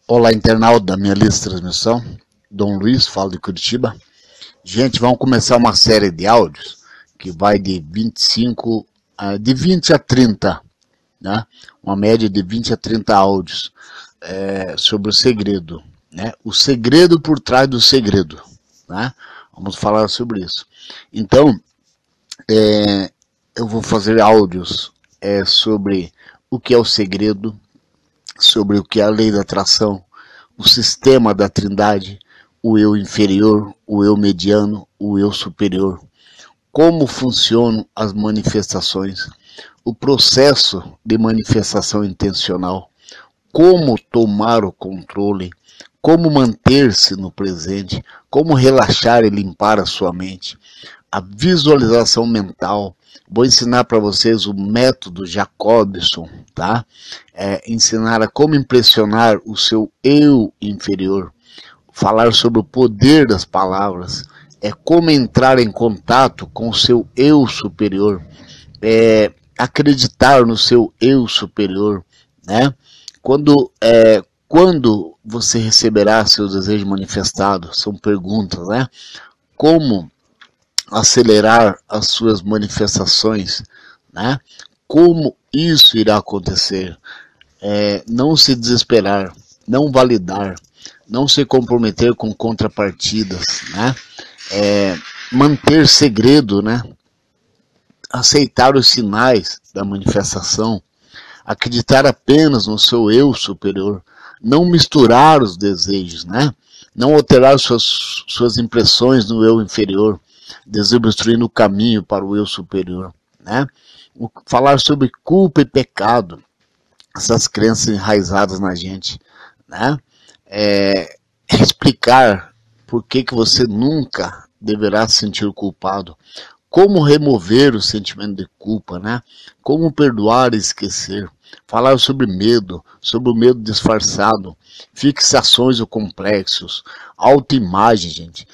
Olá, internauta da minha lista de transmissão, Dom Luiz, falo de Curitiba. Gente, vamos começar uma série de áudios que vai de 20 a 30, né? Uma média de 20 a 30 áudios sobre o segredo, né? O segredo por trás do segredo, né? Vamos falar sobre isso. Então, eu vou fazer áudios sobre o que é o segredo, sobre o que é a lei da atração, o sistema da trindade, o eu inferior, o eu mediano, o eu superior, como funcionam as manifestações, o processo de manifestação intencional, como tomar o controle, como manter-se no presente, como relaxar e limpar a sua mente, a visualização mental. Vou ensinar para vocês o método Jacobson, tá? Ensinar a como impressionar o seu eu inferior, falar sobre o poder das palavras, como entrar em contato com o seu eu superior, acreditar no seu eu superior, né? Quando você receberá seu desejo manifestado? São perguntas, né? Como acelerar as suas manifestações, né? Como isso irá acontecer? Não se desesperar, não validar, não se comprometer com contrapartidas, né? Manter segredo, né? Aceitar os sinais da manifestação, acreditar apenas no seu eu superior, não misturar os desejos, né? Não alterar suas impressões no eu inferior, desobstruindo o caminho para o eu superior, né? Falar sobre culpa e pecado, essas crenças enraizadas na gente, né? Explicar por que você nunca deverá se sentir culpado, como remover o sentimento de culpa, né? Como perdoar e esquecer, falar sobre o medo disfarçado, fixações ou complexos, autoimagem, gente,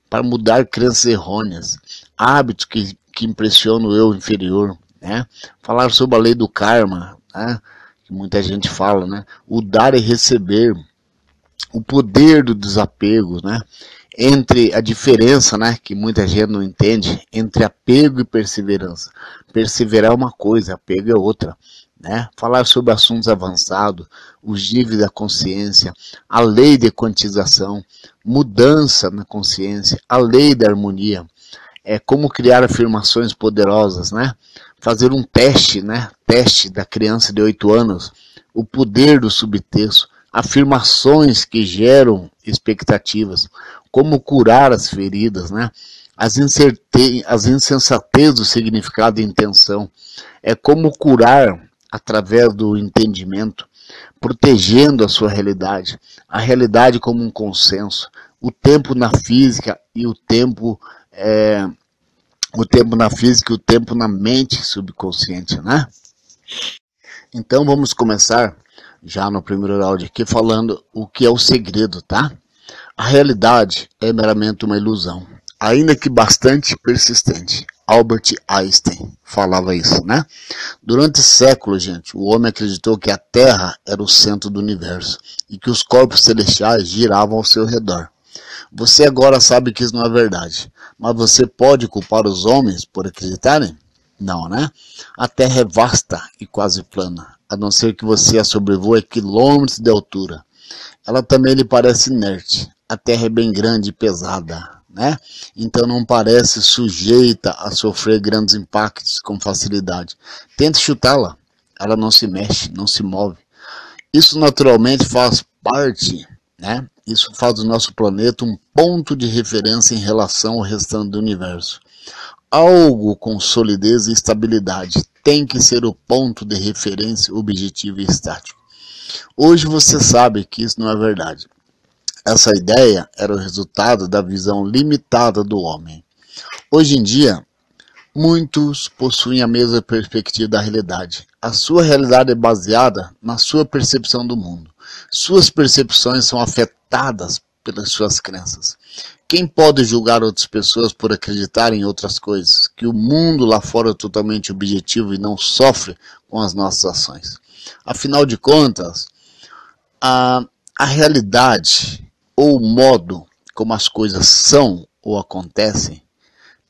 para mudar crenças errôneas, hábitos que impressionam o eu inferior, né? Falar sobre a lei do karma, né? Que muita gente fala, né? O dar e receber, o poder do desapego, né? Entre a diferença, né, que muita gente não entende, entre apego e perseverança. Perseverar é uma coisa, apego é outra, né? Falar sobre assuntos avançados, os níveis da consciência, a lei de quantização, mudança na consciência, a lei da harmonia, como criar afirmações poderosas, né? Fazer um teste, né? Teste da criança de 8 anos, o poder do subtexto, afirmações que geram expectativas, como curar as feridas, né? As insensatezes do significado e intenção, como curar através do entendimento, protegendo a sua realidade, a realidade como um consenso, o tempo na física e o tempo na física e o tempo na mente subconsciente, né? Então vamos começar já no primeiro áudio aqui falando o que é o segredo, tá? A realidade é meramente uma ilusão, ainda que bastante persistente. Albert Einstein falava isso, né? Durante séculos, gente, o homem acreditou que a Terra era o centro do universo e que os corpos celestiais giravam ao seu redor. Você agora sabe que isso não é verdade, mas você pode culpar os homens por acreditarem? Não, né? A Terra é vasta e quase plana, a não ser que você a sobrevoe quilômetros de altura. Ela também lhe parece inerte. A Terra é bem grande e pesada, né? Então não parece sujeita a sofrer grandes impactos com facilidade. Tente chutá-la. Ela não se mexe, não se move. Isso naturalmente faz parte, né? Isso faz do nosso planeta um ponto de referência em relação ao restante do universo. Algo com solidez e estabilidade tem que ser o ponto de referência objetivo e estático. Hoje você sabe que isso não é verdade. Essa ideia era o resultado da visão limitada do homem. Hoje em dia, muitos possuem a mesma perspectiva da realidade. A sua realidade é baseada na sua percepção do mundo. Suas percepções são afetadas pelas suas crenças. Quem pode julgar outras pessoas por acreditar em outras coisas? Que o mundo lá fora é totalmente objetivo e não sofre com as nossas ações. Afinal de contas, A realidade ou o modo como as coisas são ou acontecem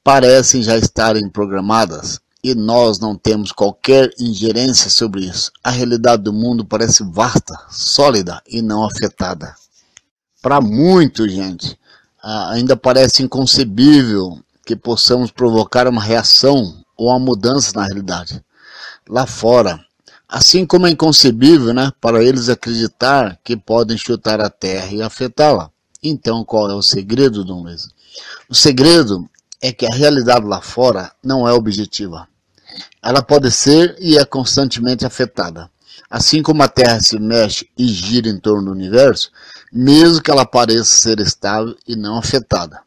parecem já estarem programadas e nós não temos qualquer ingerência sobre isso. A realidade do mundo parece vasta, sólida e não afetada. Para muitos, gente, ainda parece inconcebível que possamos provocar uma reação ou uma mudança na realidade. Lá fora, assim como é inconcebível, né, para eles acreditar que podem chutar a terra e afetá-la. Então, qual é o segredo, Dom Luiz? O segredo é que a realidade lá fora não é objetiva. Ela pode ser e é constantemente afetada. Assim como a Terra se mexe e gira em torno do universo, mesmo que ela pareça ser estável e não afetada.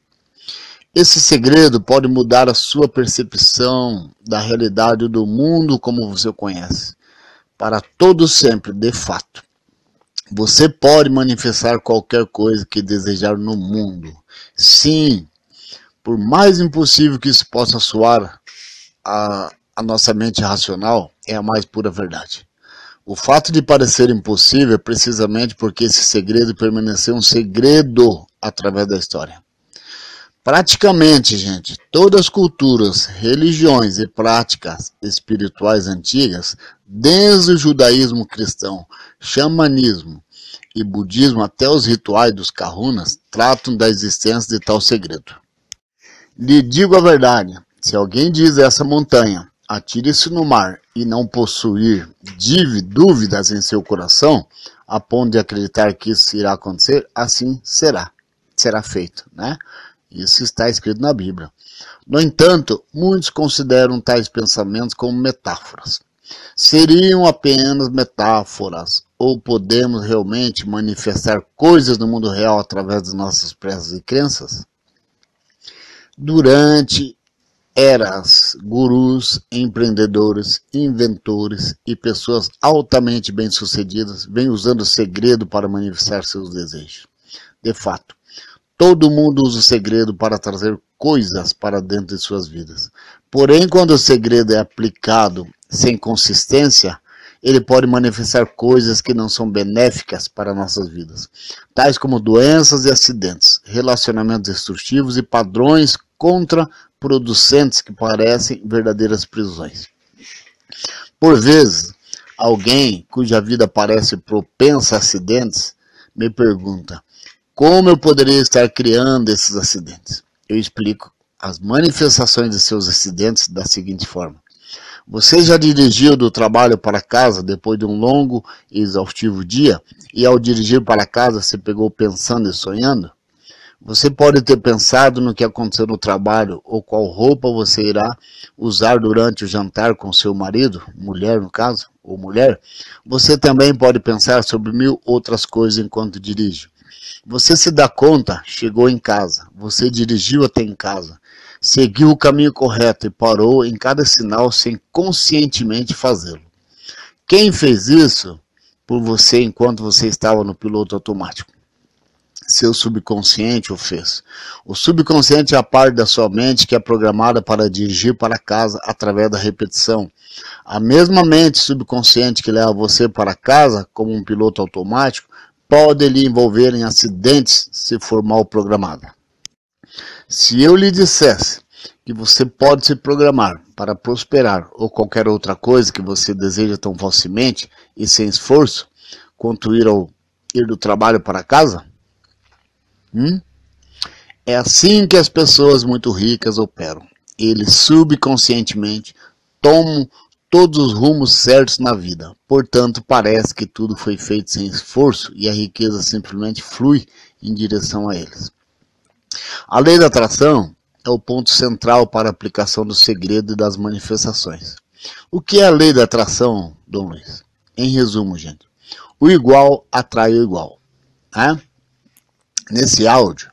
Esse segredo pode mudar a sua percepção da realidade do mundo como você conhece, para todo sempre, de fato. Você pode manifestar qualquer coisa que desejar no mundo. Sim, por mais impossível que isso possa soar, a nossa mente racional é a mais pura verdade. O fato de parecer impossível é precisamente porque esse segredo permaneceu um segredo através da história. Praticamente, gente, todas as culturas, religiões e práticas espirituais antigas, desde o judaísmo cristão, xamanismo e budismo até os rituais dos kahunas, tratam da existência de tal segredo. Lhe digo a verdade, se alguém diz essa montanha, atire-se no mar e não possuir dúvidas em seu coração, a ponto de acreditar que isso irá acontecer, assim será feito, né? Isso está escrito na Bíblia. No entanto, muitos consideram tais pensamentos como metáforas. Seriam apenas metáforas, ou podemos realmente manifestar coisas no mundo real através das nossas preces e crenças? Durante eras, gurus, empreendedores, inventores e pessoas altamente bem-sucedidas vêm usando o segredo para manifestar seus desejos. De fato, todo mundo usa o segredo para trazer coisas para dentro de suas vidas. Porém, quando o segredo é aplicado sem consistência, ele pode manifestar coisas que não são benéficas para nossas vidas, tais como doenças e acidentes, relacionamentos destrutivos e padrões contraproducentes que parecem verdadeiras prisões. Por vezes, alguém cuja vida parece propensa a acidentes me pergunta: como eu poderia estar criando esses acidentes? Eu explico as manifestações de seus acidentes da seguinte forma. Você já dirigiu do trabalho para casa depois de um longo e exaustivo dia e ao dirigir para casa se pegou pensando e sonhando? Você pode ter pensado no que aconteceu no trabalho ou qual roupa você irá usar durante o jantar com seu marido, mulher no caso, ou mulher. Você também pode pensar sobre 1000 outras coisas enquanto dirige. Você se dá conta, chegou em casa, você dirigiu até em casa, seguiu o caminho correto e parou em cada sinal sem conscientemente fazê-lo. Quem fez isso por você enquanto você estava no piloto automático? Seu subconsciente o fez. O subconsciente é a parte da sua mente que é programada para dirigir para casa através da repetição. A mesma mente subconsciente que leva você para casa como um piloto automático pode lhe envolver em acidentes se for mal programada. Se eu lhe dissesse que você pode se programar para prosperar ou qualquer outra coisa que você deseja tão facilmente e sem esforço, quanto ir do trabalho para casa? É assim que as pessoas muito ricas operam. Eles subconscientemente tomam todos os rumos certos na vida. Portanto, parece que tudo foi feito sem esforço e a riqueza simplesmente flui em direção a eles. A lei da atração é o ponto central para a aplicação do segredo e das manifestações. O que é a lei da atração, Dom Luiz? Em resumo, gente, o igual atrai o igual. Né? Nesse áudio,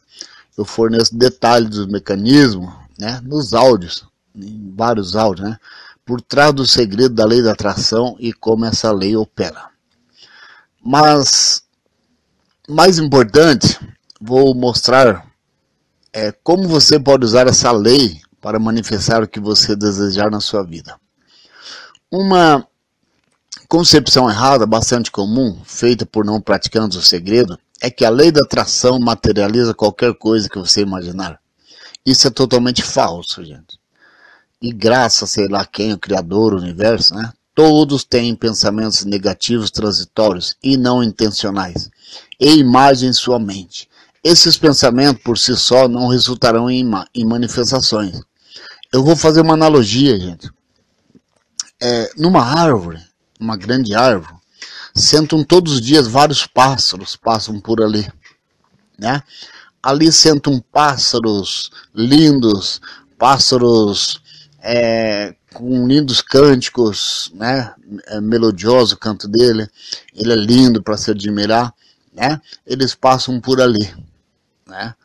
eu forneço detalhes dos mecanismos, né, nos áudios, em vários áudios, né, por trás do segredo da lei da atração e como essa lei opera. Mas, mais importante, vou mostrar como você pode usar essa lei para manifestar o que você desejar na sua vida. Uma Concepção errada, bastante comum, feita por não praticantes do segredo, é que a lei da atração materializa qualquer coisa que você imaginar. Isso é totalmente falso, gente. E graças a sei lá quem, o Criador, o Universo, né? Todos têm pensamentos negativos transitórios e não intencionais, e imagens em sua mente. Esses pensamentos por si só não resultarão em manifestações. Eu vou fazer uma analogia, gente. Numa árvore, uma grande árvore, sentam todos os dias vários pássaros, passam por ali, né? Ali sentam pássaros lindos, pássaros com lindos cânticos, né? Melodioso o canto dele, ele é lindo para se admirar, né? Eles passam por ali, né?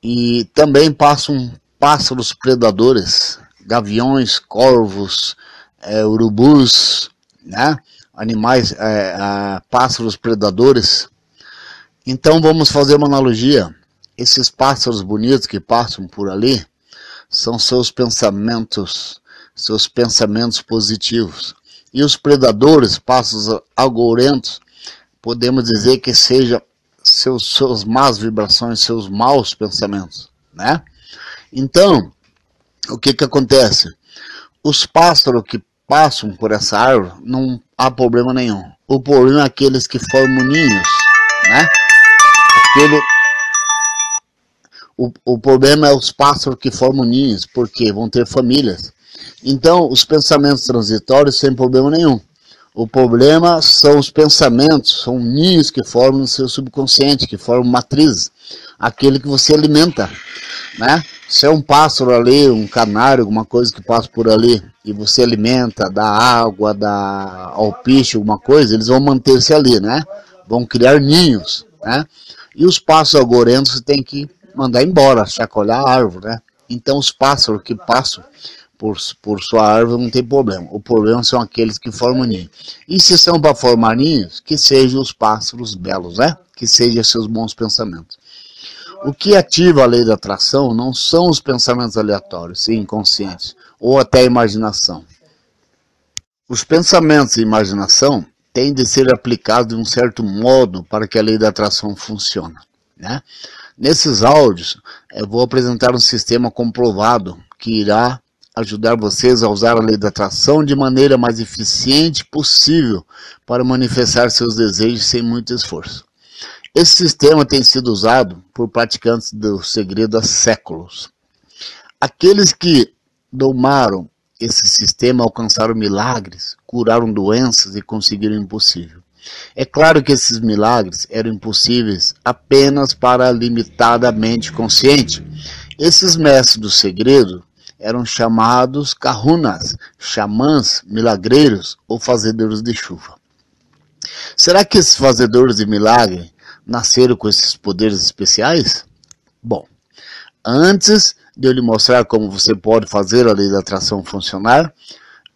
E também passam pássaros predadores, gaviões, corvos, urubus, né? Animais, pássaros predadores. Então vamos fazer uma analogia. Esses pássaros bonitos que passam por ali são seus pensamentos positivos. E os predadores, pássaros agourentos, podemos dizer que seja suas más vibrações, seus maus pensamentos, né? Então, o que acontece? Os pássaros que passam por essa árvore, não há problema nenhum. O problema é aqueles que formam ninhos, né? O problema é os pássaros que formam ninhos, porque vão ter famílias. Então, os pensamentos transitórios sem problema nenhum. O problema são os pensamentos, são ninhos que formam no seu subconsciente, que formam matrizes, aquele que você alimenta, né? Se é um pássaro ali, um canário, alguma coisa que passa por ali, e você alimenta, dá água, dá alpiste, alguma coisa, eles vão manter-se ali, né? Vão criar ninhos, né? E os pássaros agourentos você tem que mandar embora, chacoalhar a árvore, né? Então os pássaros que passam por sua árvore não tem problema. O problema são aqueles que formam ninho. E se são para formar ninhos, que sejam os pássaros belos, né? Que sejam seus bons pensamentos. O que ativa a lei da atração não são os pensamentos aleatórios, sim, inconscientes, ou até a imaginação. Os pensamentos e imaginação têm de ser aplicados de um certo modo para que a lei da atração funcione, né? Nesses áudios, eu vou apresentar um sistema comprovado que irá ajudar vocês a usar a lei da atração de maneira mais eficiente possível para manifestar seus desejos sem muito esforço. Esse sistema tem sido usado por praticantes do segredo há séculos. Aqueles que domaram esse sistema alcançaram milagres, curaram doenças e conseguiram o impossível. É claro que esses milagres eram impossíveis apenas para a limitada mente consciente. Esses mestres do segredo eram chamados kahunas, xamãs, milagreiros ou fazedores de chuva. Será que esses fazedores de milagre nasceram com esses poderes especiais? Bom, antes de eu lhe mostrar como você pode fazer a lei da atração funcionar,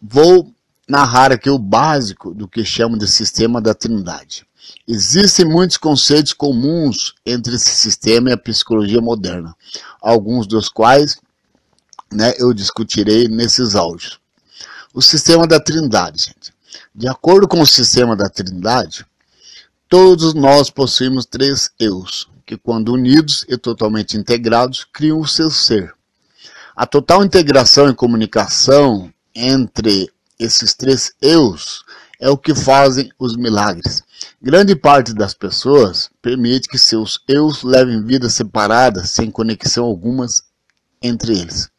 vou narrar aqui o básico do que chamo de sistema da Trindade. Existem muitos conceitos comuns entre esse sistema e a psicologia moderna, alguns dos quais, né, eu discutirei nesses áudios. O sistema da Trindade, gente. De acordo com o sistema da Trindade, todos nós possuímos 3 eus, que quando unidos e totalmente integrados, criam o seu ser. A total integração e comunicação entre esses 3 eus é o que fazem os milagres. Grande parte das pessoas permite que seus eus levem vidas separadas, sem conexão alguma entre eles.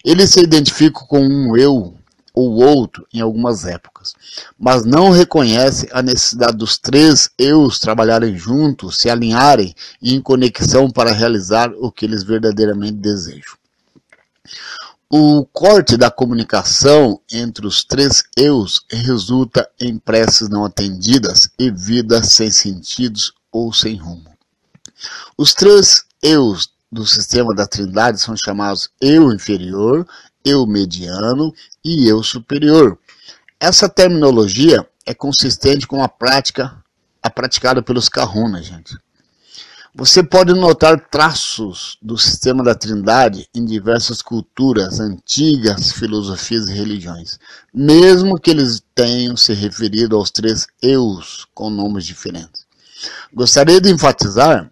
Eles se identificam com um eu ou outro em algumas épocas, mas não reconhecem a necessidade dos 3 eus trabalharem juntos, se alinharem e em conexão para realizar o que eles verdadeiramente desejam. O corte da comunicação entre os 3 eus resulta em preces não atendidas e vidas sem sentidos ou sem rumo. Os 3 eus do sistema da Trindade são chamados eu inferior, eu mediano e eu superior. Essa terminologia é consistente com a prática praticada pelos kahunas, gente. Você pode notar traços do sistema da Trindade em diversas culturas, antigas filosofias e religiões, mesmo que eles tenham se referido aos três eus com nomes diferentes. Gostaria de enfatizar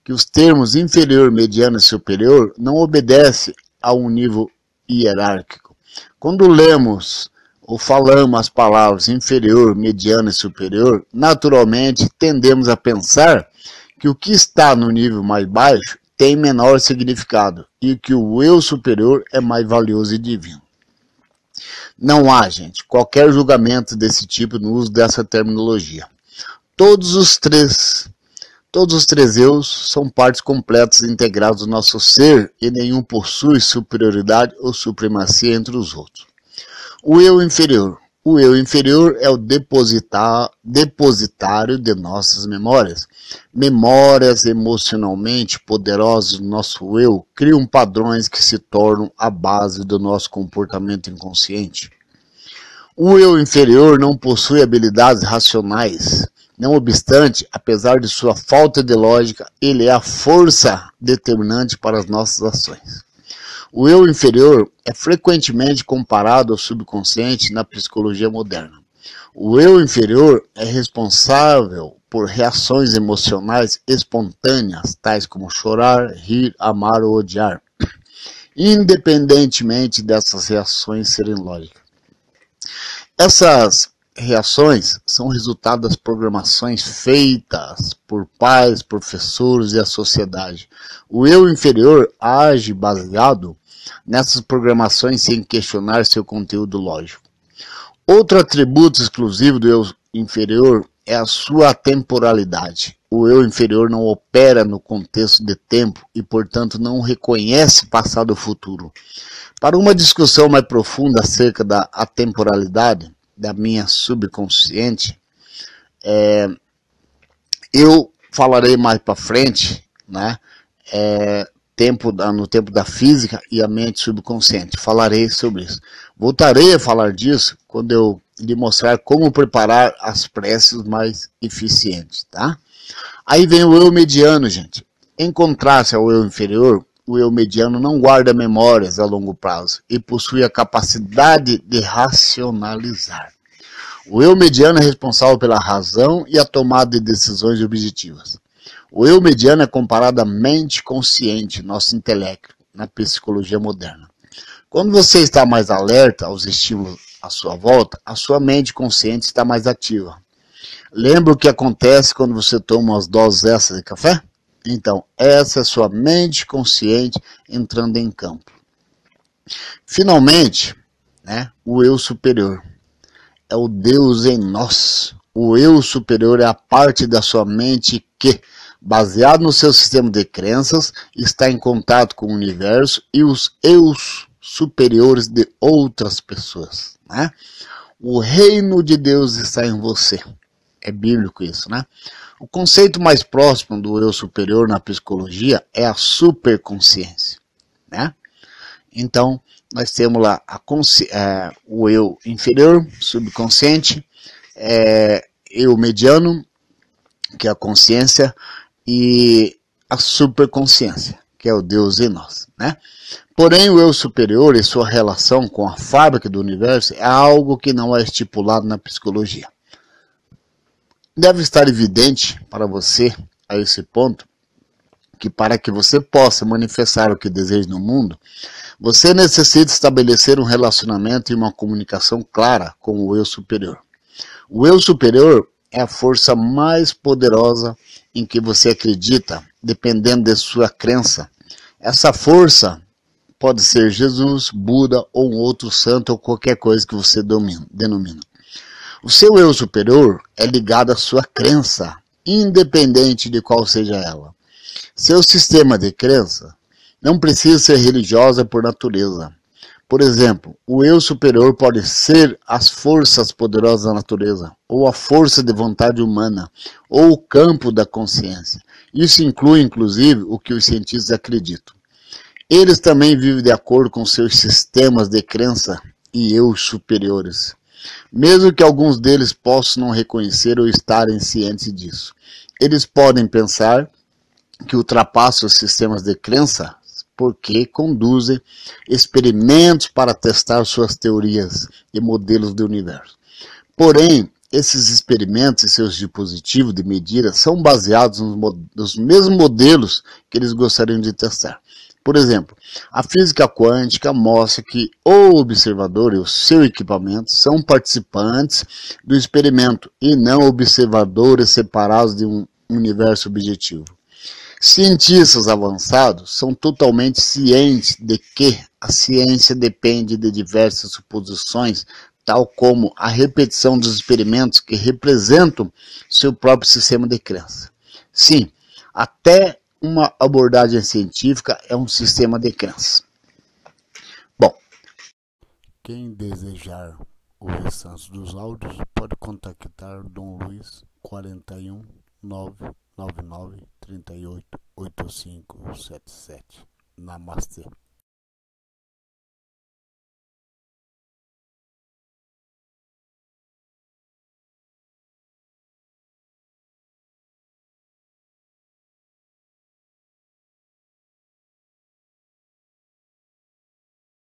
que os termos inferior, mediano e superior não obedecem a um nível hierárquico. Quando lemos ou falamos as palavras inferior, mediano e superior, naturalmente tendemos a pensar que o que está no nível mais baixo tem menor significado e que o eu superior é mais valioso e divino. Não há, gente, qualquer julgamento desse tipo no uso dessa terminologia. Todos os três eus são partes completas e integradas do nosso ser e nenhum possui superioridade ou supremacia entre os outros. O eu inferior. O eu inferior é o depositário de nossas memórias. Memórias emocionalmente poderosas do nosso eu criam padrões que se tornam a base do nosso comportamento inconsciente. O eu inferior não possui habilidades racionais. Não obstante, apesar de sua falta de lógica, ele é a força determinante para as nossas ações. O eu inferior é frequentemente comparado ao subconsciente na psicologia moderna. O eu inferior é responsável por reações emocionais espontâneas, tais como chorar, rir, amar ou odiar, independentemente dessas reações serem lógicas. Essas reações são resultado das programações feitas por pais, professores e a sociedade. O eu inferior age baseado nessas programações sem questionar seu conteúdo lógico. Outro atributo exclusivo do eu inferior é a sua temporalidade. O eu inferior não opera no contexto de tempo e, portanto, não reconhece passado ou futuro. Para uma discussão mais profunda acerca da atemporalidade da minha subconsciente, eu falarei mais para frente, né? No tempo da física e a mente subconsciente. Falarei sobre isso. Voltarei a falar disso quando eu lhe mostrar como preparar as preces mais eficientes, tá? Aí vem o eu mediano, gente. Em contraste ao eu inferior, o eu mediano não guarda memórias a longo prazo e possui a capacidade de racionalizar. O eu mediano é responsável pela razão e a tomada de decisões objetivas. O eu mediano é comparado à mente consciente, nosso intelecto, na psicologia moderna. Quando você está mais alerta aos estímulos à sua volta, a sua mente consciente está mais ativa. Lembra o que acontece quando você toma umas doses extras de café? Então, essa é a sua mente consciente entrando em campo. Finalmente, né, o eu superior. É o Deus em nós. O eu superior é a parte da sua mente que, baseado no seu sistema de crenças, está em contato com o universo e os eus superiores de outras pessoas, né? O reino de Deus está em você. É bíblico isso, né? O conceito mais próximo do eu superior na psicologia é a superconsciência, né? Então, nós temos lá o eu inferior, subconsciente, eu mediano, que é a consciência, e a superconsciência, que é o Deus em nós, né? Porém, o eu superior e sua relação com a fábrica do universo é algo que não é estipulado na psicologia. Deve estar evidente para você, a esse ponto, que para que você possa manifestar o que deseja no mundo, você necessita estabelecer um relacionamento e uma comunicação clara com o eu superior. O eu superior é a força mais poderosa em que você acredita, dependendo de sua crença. Essa força pode ser Jesus, Buda ou um outro santo ou qualquer coisa que você denomina. O seu eu superior é ligado à sua crença, independente de qual seja ela. Seu sistema de crença não precisa ser religiosa por natureza. Por exemplo, o eu superior pode ser as forças poderosas da natureza, ou a força de vontade humana, ou o campo da consciência. Isso inclui, inclusive, o que os cientistas acreditam. Eles também vivem de acordo com seus sistemas de crença e eu superiores, mesmo que alguns deles possam não reconhecer ou estarem cientes disso. Eles podem pensar que ultrapassam os sistemas de crença porque conduzem experimentos para testar suas teorias e modelos do universo. Porém, esses experimentos e seus dispositivos de medida são baseados nos mesmos modelos que eles gostariam de testar. Por exemplo, a física quântica mostra que o observador e o seu equipamento são participantes do experimento e não observadores separados de um universo objetivo. Cientistas avançados são totalmente cientes de que a ciência depende de diversas suposições, tal como a repetição dos experimentos que representam seu próprio sistema de crença. Sim, até uma abordagem científica é um sistema de crença. Bom, quem desejar o restante dos áudios pode contactar Dom Luiz 41 999 38 8577. Namastê.